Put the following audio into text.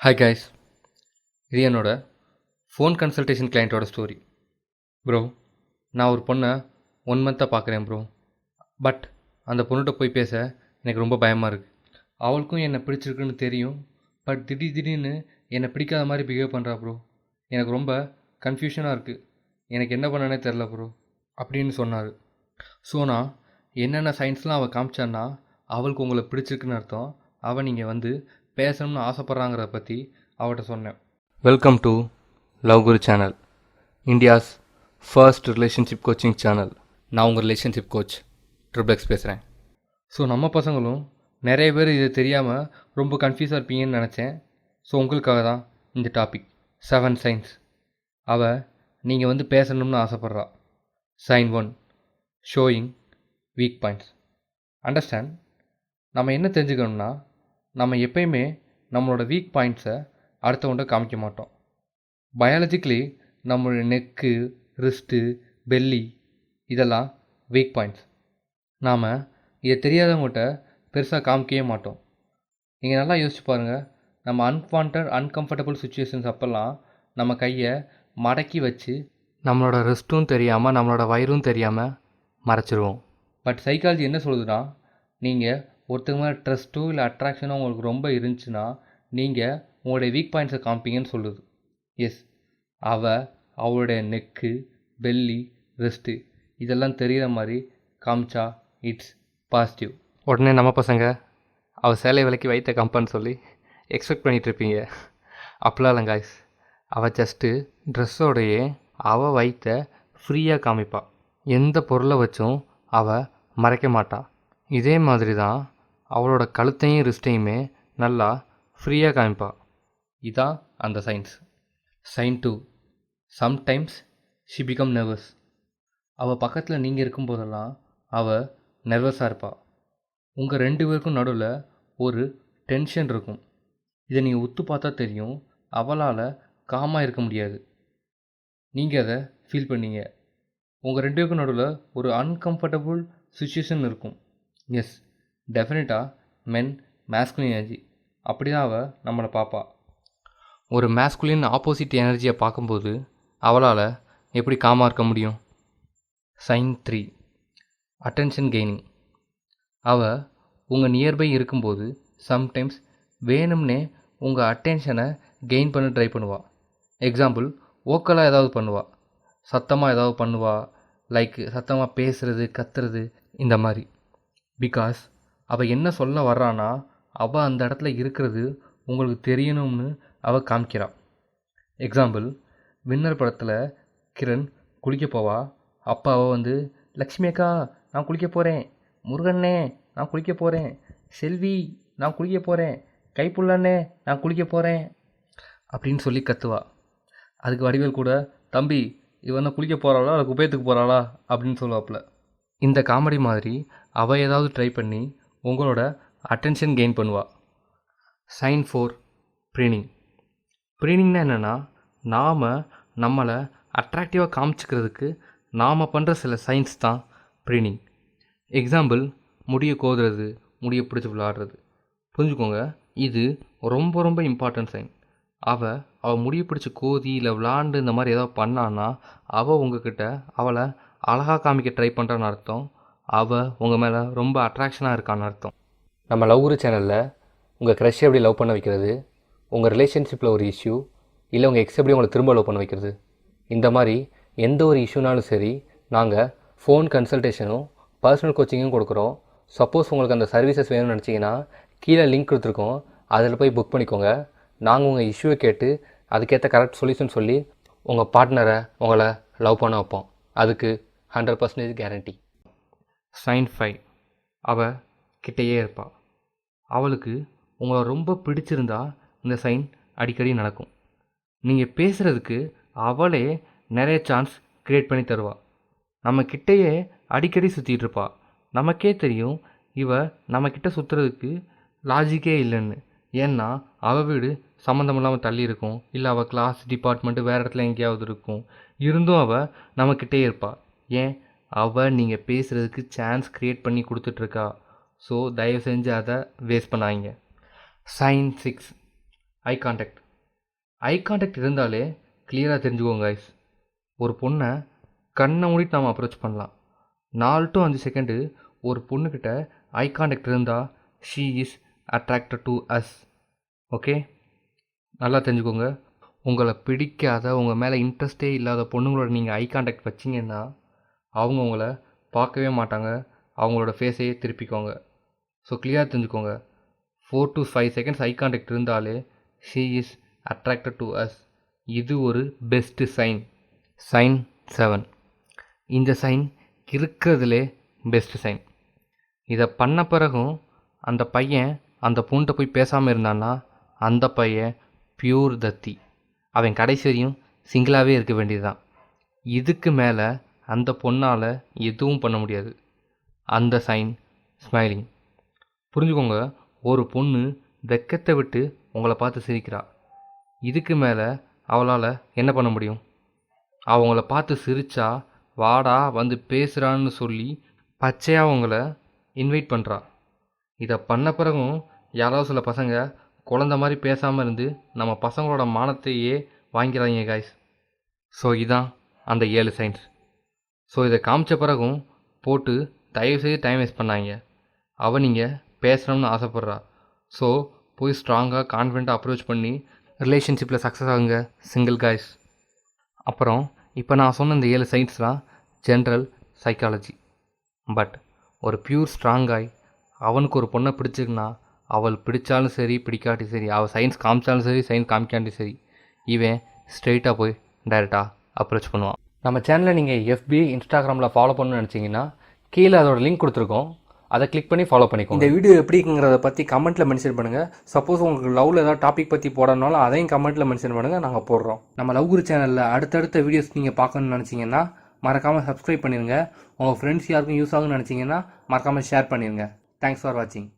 Hi guys, இது என்னோட phone consultation கிளைண்ட்டோட story. Bro, நான் ஒரு பொண்ணை 1 மந்த்தாக பார்க்குறேன் ப்ரோ. பட் அந்த பொண்ணுகிட்ட போய் பேச எனக்கு ரொம்ப பயமாக இருக்குது. அவளுக்கும் என்னை பிடிச்சிருக்குன்னு தெரியும். பட் திடீர்னு என்னை பிடிக்காத மாதிரி பிஹேவ் பண்ணுறா ப்ரோ. எனக்கு ரொம்ப கன்ஃபியூஷனாக இருக்குது. எனக்கு என்ன பண்ணனே தெரில ப்ரோ அப்படின்னு சொன்னார். ஸோ நான் என்னென்ன சயின்ஸ்லாம் அவள் காமிச்சான்னா அவளுக்கு உங்களை பிடிச்சிருக்குன்னு அர்த்தம். அவள் நீங்கள் வந்து பேசணும்னு ஆசைப்பட்றாங்கிறத பற்றி அவட்ட சொன்னேன். Welcome to love Guru channel, India's first relationship coaching channel. நான் உங்கள் ரிலேஷன்ஷிப் கோச் ட்ரிபிள்எக்ஸ் பேசுகிறேன். ஸோ நம்ம பசங்களும் நிறைய பேர் இது தெரியாமல் ரொம்ப கன்ஃபியூஸாக இருப்பீங்கன்னு நினச்சேன். ஸோ உங்களுக்காக தான் இந்த டாபிக் 7 சைன்ஸ். அவள் நீங்கள் வந்து பேசணும்னு ஆசைப்பட்றா. Sign 1, showing weak points. Understand, நம்ம என்ன தெரிஞ்சுக்கணும்னா நம்ம எப்பயுமே நம்மளோட வீக் பாயிண்ட்ஸை அடுத்தவன்ட்ட காமிக்க மாட்டோம். பயாலஜிக்கலி நம்மளோட நெக்கு, ரிஸ்ட்டு, பெல்லி இதெல்லாம் வீக் பாயிண்ட்ஸ். நாம் இதை தெரியாதவங்ககிட்ட பெருசாக காமிக்கவே மாட்டோம். நீங்கள் நல்லா யோசிச்சு பாருங்கள். நம்ம அன்கம்ஃபர்டபுள் சுச்சுவேஷன்ஸ் அப்போல்லாம் நம்ம கையை மடக்கி வச்சு நம்மளோட ரிஸ்ட்டும் தெரியாமல் நம்மளோட வயிறும் தெரியாமல் மறைச்சிருவோம். பட் சைக்காலஜி என்ன சொல்லுதுன்னா, நீங்கள் ஒருத்தங்க மேலே ட்ரஸ்ட்டோ இல்லை அட்ராக்ஷனோ உங்களுக்கு ரொம்ப இருந்துச்சுன்னா நீங்கள் உங்களுடைய வீக் பாயிண்ட்ஸை காமிப்பீங்கன்னு சொல்லுது. எஸ், அவளுடைய நெக்கு, பெல்லி, ரிஸ்ட்டு இதெல்லாம் தெரிகிற மாதிரி காமிச்சா இட்ஸ் பாசிட்டிவ். உடனே நம்ம பசங்க அவள் சேலை விலைக்கு வைத்த கம்பன்னு சொல்லி எக்ஸ்பெக்ட் பண்ணிகிட்ருப்பீங்க. அப்படிலாம் இல்லை காய்ஸ். அவள் ஜஸ்ட்டு ட்ரெஸ்ஸோடையே அவள் வைத்த ஃப்ரீயாக காமிப்பாள். எந்த பொருளை வச்சும் அவள் மறைக்க மாட்டாள். இதே மாதிரி தான் அவளோட கழுத்தையும் ரிஸ்ட்டையுமே நல்லா ஃப்ரீயாக காமிப்பாள். இதான் அந்த signs. Sign 2, sometimes she become nervous. அவள் பக்கத்தில் நீங்கள் இருக்கும்போதெல்லாம் அவள் நர்வஸாக இருப்பாள். உங்கள் 2 பேருக்கும் நடுவில் ஒரு டென்ஷன் இருக்கும். இதை நீங்கள் உத்து பார்த்தா தெரியும். அவளால் காமாக இருக்க முடியாது. நீங்கள் அதை ஃபீல் பண்ணீங்க. உங்கள் 2 பேருக்கும் நடுவில் ஒரு அன்கம்ஃபர்டபுள் சுச்சுவேஷன் இருக்கும். எஸ், டெஃபினட்டாக மென் மேஸ்குலின் எனர்ஜி அப்படி தான் அவள் நம்மளை பார்ப்பா. ஒரு மேஸ்குலின் ஆப்போசிட் எனர்ஜியை பார்க்கும்போது அவளால் எப்படி காமாக இருக்க முடியும்? Sign 3, attention gaining. அவள் உங்கள் நியர்பை இருக்கும்போது சம்டைம்ஸ் வேணும்னே உங்கள் அட்டென்ஷனை கெயின் பண்ண ட்ரை பண்ணுவாள். எக்ஸாம்பிள், ஓக்கலாக ஏதாவது பண்ணுவாள், சத்தமாக ஏதாவது பண்ணுவாள், லைக் சத்தமாக பேசுகிறது, கத்துறது, இந்த மாதிரி. பிகாஸ் அவள் என்ன சொல்ல வர்றான்னா அவள் அந்த இடத்துல இருக்கிறது உங்களுக்கு தெரியணும்னு அவள் காமிக்கிறாள். எக்ஸாம்பிள், வின்னர் படத்தில் கிரண் குளிக்க போவா. அப்போ அவள் வந்து, லக்ஷ்மி அக்கா நான் குளிக்க போகிறேன், முருகண்ணே நான் குளிக்க போகிறேன், செல்வி நான் குளிக்க போகிறேன், கைப்புள்ளண்ணே நான் குளிக்க போகிறேன் அப்படின்னு சொல்லி கத்துவா. அதுக்கு வடிவேல் கூட, தம்பி இவன் குளிக்க போகிறாளா இல்லை குப்பையத்துக்கு போகிறாளா அப்படின்னு சொல்லுவாப்புல. இந்த காமெடி மாதிரி அவள் ஏதாவது ட்ரை பண்ணி உங்களோட அட்டென்ஷன் கெயின் பண்ணுவாள். Sign 4, preening. ப்ரீனிங்னா என்னென்னா, நாம் நம்மளை அட்ராக்டிவாக காமிச்சிக்கிறதுக்கு நாம் பண்ணுற சில சைன்ஸ் தான் ப்ரீனிங். எக்ஸாம்பிள், முடியை கோதுறது, முடியை பிடிச்சி விளாடுறது. புரிஞ்சுக்கோங்க, இது ரொம்ப ரொம்ப இம்பார்ட்டன்ட் சைன். அவள் முடியை பிடிச்சி கோதி இல்லை விளாண்டு இந்த மாதிரி ஏதாவது பண்ணான்னா அவள் உங்ககிட்ட அவளை அழகாக காமிக்க ட்ரை பண்ணுறான்னு அர்த்தம். அவள் உங்கள் மேலே ரொம்ப அட்ராக்ஷனாக இருக்கான்னு அர்த்தம். நம்ம லவ் குரு சேனலில் உங்கள் க்ரஷ் எப்படி லவ் பண்ண வைக்கிறது, உங்கள் ரிலேஷன்ஷிப்பில் ஒரு இஷ்யூ, இல்லை உங்கள் எக்ஸ் எப்படி உங்களை திரும்ப லவ் பண்ண வைக்கிறது, இந்த மாதிரி எந்த ஒரு இஷ்யூனாலும் சரி நாங்கள் ஃபோன் கன்சல்டேஷனும் பர்சனல் கோச்சிங்கும் கொடுக்குறோம். சப்போஸ் உங்களுக்கு அந்த சர்வீசஸ் வேணும்னு நினச்சிங்கன்னா கீழே லிங்க் கொடுத்துருக்கோம், அதில் போய் புக் பண்ணிக்கோங்க. நாங்கள் உங்கள் இஷ்யூவை கேட்டு அதுக்கேற்ற கரெக்ட் சொல்யூஷன் சொல்லி உங்கள் பார்ட்னரை உங்களை லவ் பண்ண வைப்போம். அதுக்கு 100% கேரண்டி. சைன் 5, அவள் கிட்டேயே இருப்பாள். அவளுக்கு உங்களை ரொம்ப பிடிச்சிருந்தா இந்த சைன் அடிக்கடி நடக்கும். நீங்கள் பேசுகிறதுக்கு அவளே நிறைய சான்ஸ் க்ரியேட் பண்ணி தருவாள். நம்ம கிட்டேயே அடிக்கடி சுற்றிட்டு இருப்பாள். நமக்கே தெரியும் நம்மக்கிட்ட சுற்றுறதுக்கு லாஜிக்கே இல்லைன்னு. ஏன்னா அவள் வீடு சம்மந்தம் இல்லாமல் தள்ளி இருக்கும், இல்லை அவள் கிளாஸ் டிபார்ட்மெண்ட்டு வேறு இடத்துல எங்கேயாவது இருக்கும். இருந்தும் அவள் நம்மக்கிட்டே இருப்பாள். ஏன்? அவள் நீங்கள் பேசுகிறதுக்கு சான்ஸ் க்ரியேட் பண்ணி கொடுத்துட்ருக்கா. ஸோ தயவு செஞ்சு அதை வேஸ்ட் பண்ணாங்க. சைன் 6, ஐ கான்டாக்ட் இருந்தாலே கிளியராக தெரிஞ்சுக்கோங்க guys. ஒரு பொண்ணை கண்ணை மூடிட்டு நாம் அப்ரோச் பண்ணலாம். 4 to 5 செகண்டு ஒரு பொண்ணுக்கிட்ட ஐ கான்டாக்ட் இருந்தால் she is attracted to us. Okay, நல்லா தெரிஞ்சுக்கோங்க. உங்களை பிடிக்காத, உங்கள் மேலே இன்ட்ரெஸ்டே இல்லாத பொண்ணுங்களோட நீங்கள் ஐ கான்டாக்ட் வச்சிங்கன்னா அவங்க உங்களை பார்க்கவே மாட்டாங்க, அவங்களோட ஃபேஸையே திருப்பிக்கோங்க. ஸோ கிளியராக தெரிஞ்சுக்கோங்க. 4 to 5 செகண்ட்ஸ் ஐ கான்டாக்ட் இருந்தாலே she is attracted to us. இது ஒரு பெஸ்ட்டு சைன். சைன் 7. இந்த சைன் இருக்கிறதுலே பெஸ்ட்டு சைன். இதை பண்ண பிறகும் அந்த பையன் அந்த பொண்ணுகிட்ட போய் பேசாமல் இருந்தான்னா அந்த பையன் பியூர் தத்தி. அவன் கடைசி வரையும் சிங்கிளாகவே இருக்க வேண்டியது தான். இதுக்கு மேலே அந்த பொண்ணால் எதுவும் பண்ண முடியாது. அந்த சைன் ஸ்மைலிங். புரிஞ்சுக்கோங்க, ஒரு பொண்ணு வெக்கத்தை விட்டு உங்களை பார்த்து சிரிக்கிறா. இதுக்கு மேலே அவளால் என்ன பண்ண முடியும்? அவங்கள பார்த்து சிரிச்சா வாடா வந்து பேசுகிறான்னு சொல்லி பச்சையாக உங்களை இன்வைட் பண்ணுறா. இதை பண்ண பிறகும் யாராவது சில பசங்க குழந்த மாதிரி பேசாமல் இருந்து நம்ம பசங்களோட மானத்தையே வாங்கிறாங்க காய்ஸ். ஸோ இதான் அந்த 7 சைன்ஸ். ஸோ இதை காமிச்ச பிறகும் போட்டு தயவுசெய்து டைம் வேஸ்ட் பண்ணாங்க. அவள் நீங்கள் பேசணும்னு ஆசைப்பட்றா. ஸோ போய் ஸ்ட்ராங்காக கான்ஃபிடென்ட்டாக அப்ரோச் பண்ணி ரிலேஷன்ஷிப்பில் சக்ஸஸ் ஆகுங்க சிங்கிள் காய்ஸ். அப்புறம் இப்போ நான் சொன்ன இந்த 7 சைன்ஸ்லாம் ஜென்ரல் சைக்காலஜி. பட் ஒரு பியூர் ஸ்ட்ராங் காய் அவனுக்கு ஒரு பொண்ணை பிடிச்சிருக்குன்னா அவள் பிடிச்சாலும் சரி பிடிக்காட்டி சரி, அவள் சயின்ஸ் காமிச்சாலும் சரி சயின்ஸ் காமிக்காட்டி சரி, இவன் ஸ்ட்ரெயிட்டாக போய் டைரெக்டாக அப்ரோச் பண்ணுவான். நம்ம சேனலை நீங்கள் FB இன்ஸ்டாகிராமில் ஃபாலோ பண்ணணும்னு நினச்சிங்கன்னா கீழே அதோட லிங்க் கொடுத்துருக்கோம், அதை கிளிக் பண்ணி ஃபாலோ பண்ணிக்கோங்க. இந்த வீடியோ எப்படிங்கிறத பற்றி கமெண்ட்டில் மென்ஷன் பண்ணுங்கள். சப்போஸ் உங்களுக்கு லவ்வில் ஏதாவது டாபிக் பற்றி போடணும்னாலும் அதையும் கமெண்ட்டில் மென்ஷன் பண்ணுங்கள், நாங்கள் போடுறோம். நம்ம லவ் குரு சேனலில் அடுத்தடுத்த வீடியோஸ் நீங்கள் பார்க்கணும்னு நினச்சிங்கன்னா மறக்காமல் சப்ஸ்கிரைப் பண்ணிடுங்க. உங்கள் ஃப்ரெண்ட்ஸ் யாருக்கும் யூஸ் ஆகும்னு நினச்சிங்கன்னா மறக்காமல் ஷேர் பண்ணிடுங்க. தேங்க்ஸ் ஃபார் வாட்சிங்.